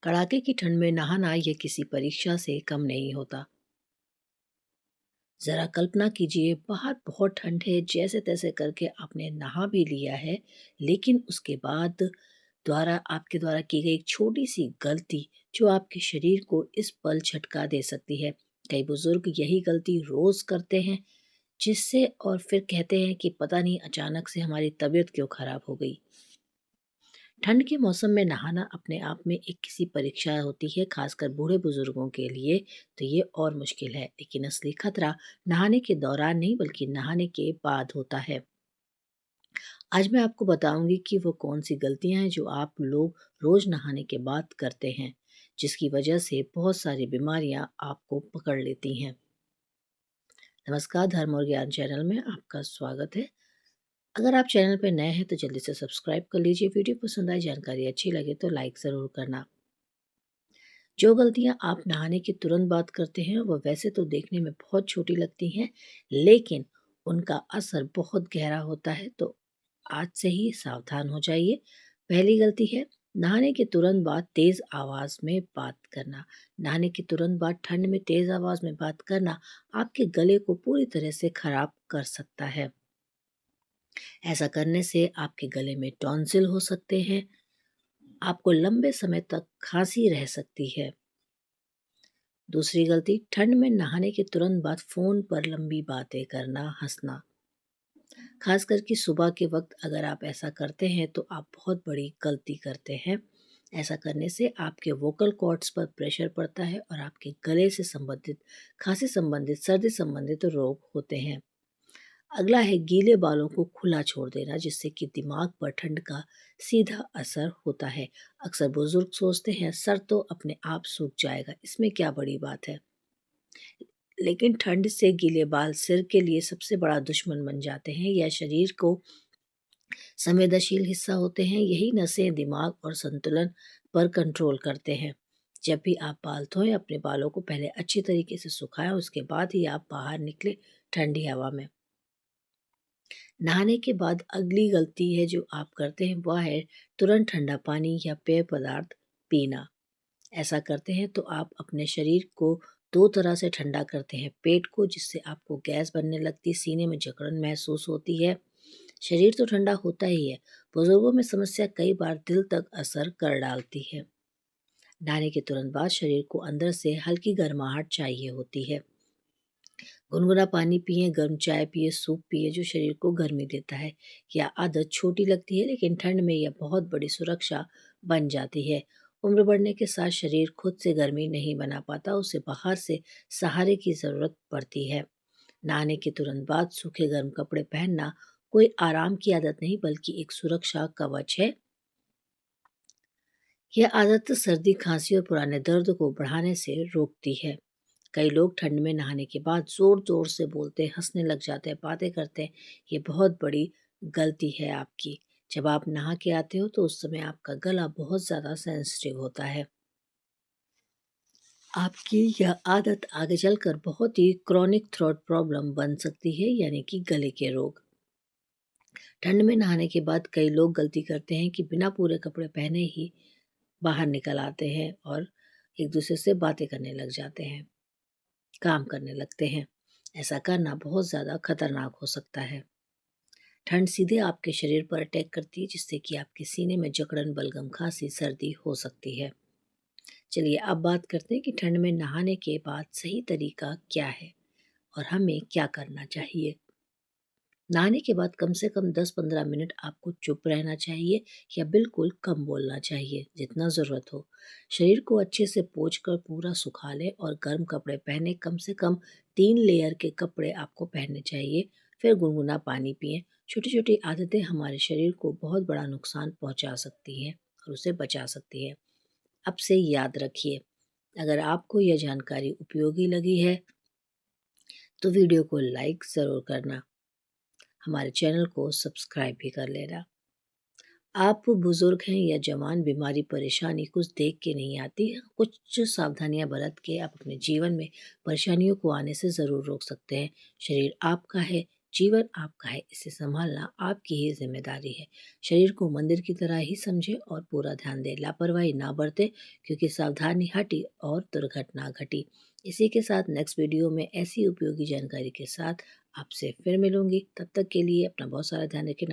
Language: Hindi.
कड़ाके की ठंड में नहाना ये किसी परीक्षा से कम नहीं होता। जरा कल्पना कीजिए, बाहर बहुत ठंड है, जैसे तैसे करके आपने नहा भी लिया है, लेकिन उसके बाद आपके द्वारा की गई एक छोटी सी गलती जो आपके शरीर को इस पल झटका दे सकती है। कई बुजुर्ग यही गलती रोज करते हैं, जिससे और फिर कहते हैं कि पता नहीं अचानक से हमारी तबीयत क्यों खराब हो गई। ठंड के मौसम में नहाना अपने आप में एक किसी परीक्षा होती है, खासकर बूढ़े बुजुर्गों के लिए तो ये और मुश्किल है। लेकिन असली खतरा नहाने के दौरान नहीं, बल्कि नहाने के बाद होता है। आज मैं आपको बताऊंगी कि वो कौन सी गलतियां हैं जो आप लोग रोज नहाने के बाद करते हैं, जिसकी वजह से बहुत सारी बीमारियां आपको पकड़ लेती हैं। नमस्कार, धर्म और ज्ञान चैनल में आपका स्वागत है। अगर आप चैनल पर नए हैं तो जल्दी से सब्सक्राइब कर लीजिए। वीडियो पसंद आए, जानकारी अच्छी लगे तो लाइक ज़रूर करना। जो गलतियां आप नहाने के तुरंत बाद करते हैं वह वैसे तो देखने में बहुत छोटी लगती हैं, लेकिन उनका असर बहुत गहरा होता है। तो आज से ही सावधान हो जाइए। पहली गलती है नहाने के तुरंत बाद तेज आवाज में बात करना। नहाने के तुरंत बाद ठंड में तेज आवाज में बात करना आपके गले को पूरी तरह से खराब कर सकता है। ऐसा करने से आपके गले में टॉन्सिल हो सकते हैं, आपको लंबे समय तक खांसी रह सकती है। दूसरी गलती, ठंड में नहाने के तुरंत बाद फोन पर लंबी बातें करना, हंसना। खास करके सुबह के वक्त अगर आप ऐसा करते हैं तो आप बहुत बड़ी गलती करते हैं। ऐसा करने से आपके वोकल कॉर्ड्स पर प्रेशर पड़ता है और आपके गले से संबंधित, खांसी संबंधित, सर्दी संबंधित रोग होते हैं। अगला है गीले बालों को खुला छोड़ देना, जिससे कि दिमाग पर ठंड का सीधा असर होता है। अक्सर बुजुर्ग सोचते हैं सर तो अपने आप सूख जाएगा, इसमें क्या बड़ी बात है। लेकिन ठंड से गीले बाल सिर के लिए सबसे बड़ा दुश्मन बन जाते हैं। यह शरीर को संवेदनशील हिस्सा होते हैं। यही नसें दिमाग और संतुलन पर कंट्रोल करते हैं। जब भी आप बाल धोएं, अपने बालों को पहले अच्छी तरीके से सुखाएं, उसके बाद ही आप बाहर निकले ठंडी हवा में। नहाने के बाद अगली गलती है जो आप करते हैं वह है तुरंत ठंडा पानी या पेय पदार्थ पीना। ऐसा करते हैं तो आप अपने शरीर को दो तरह से ठंडा करते हैं। पेट को, जिससे आपको गैस बनने लगती, सीने में जकड़न महसूस होती है। शरीर तो ठंडा होता ही है, बुजुर्गों में समस्या कई बार दिल तक असर कर डालती है। नहाने के तुरंत बाद शरीर को अंदर से हल्की गर्माहट चाहिए होती है। गुनगुना पानी पिए, गर्म चाय पिए, सूप पिए जो शरीर को गर्मी देता है। यह आदत छोटी लगती है, लेकिन ठंड में यह बहुत बड़ी सुरक्षा बन जाती है। उम्र बढ़ने के साथ शरीर खुद से गर्मी नहीं बना पाता, उसे बाहर से सहारे की जरूरत पड़ती है। नहाने के तुरंत बाद सूखे गर्म कपड़े पहनना कोई आराम की आदत नहीं, बल्कि एक सुरक्षा कवच है। यह आदत सर्दी, खांसी और पुराने दर्द को बढ़ाने से रोकती है। कई लोग ठंड में नहाने के बाद जोर जोर से बोलते हैं, हंसने लग जाते हैं, बातें करते हैं। ये बहुत बड़ी गलती है आपकी। जब आप नहा के आते हो तो उस समय आपका गला बहुत ज्यादा सेंसिटिव होता है। आपकी यह आदत आगे चलकर बहुत ही क्रॉनिक थ्रोट प्रॉब्लम बन सकती है, यानी कि गले के रोग। ठंड में नहाने के बाद कई लोग गलती करते हैं कि बिना पूरे कपड़े पहने ही बाहर निकल आते हैं और एक दूसरे से बातें करने लग जाते हैं, काम करने लगते हैं। ऐसा करना बहुत ज़्यादा खतरनाक हो सकता है। ठंड सीधे आपके शरीर पर अटैक करती है, जिससे कि आपके सीने में जकड़न, बलगम, खांसी, सर्दी हो सकती है। चलिए अब बात करते हैं कि ठंड में नहाने के बाद सही तरीका क्या है और हमें क्या करना चाहिए। नहाने के बाद कम से कम 10-15 मिनट आपको चुप रहना चाहिए या बिल्कुल कम बोलना चाहिए, जितना ज़रूरत हो। शरीर को अच्छे से पोंछकर पूरा सुखा लें और गर्म कपड़े पहने। कम से कम 3 लेयर के कपड़े आपको पहनने चाहिए। फिर गुनगुना पानी पिएं। छोटी छोटी आदतें हमारे शरीर को बहुत बड़ा नुकसान पहुंचा सकती हैं और उसे बचा सकती है। अब से याद रखिए, अगर आपको यह जानकारी उपयोगी लगी है तो वीडियो को लाइक ज़रूर करना, हमारे चैनल को सब्सक्राइब भी कर लेना। आप बुजुर्ग हैं या जवान, बीमारी परेशानी कुछ देख के नहीं आती। कुछ सावधानियां बरत के आप अपने जीवन में परेशानियों को आने से ज़रूर रोक सकते हैं। शरीर आपका है, जीवन आपका है, इसे संभालना आपकी ही ज़िम्मेदारी है। शरीर को मंदिर की तरह ही समझें और पूरा ध्यान दें। लापरवाही ना बरतें, क्योंकि सावधानी हटी और दुर्घटना घटी। इसी के साथ नेक्स्ट वीडियो में ऐसी उपयोगी जानकारी के साथ आपसे फिर मिलूँगी। तब तक के लिए अपना बहुत सारा ध्यान रखें।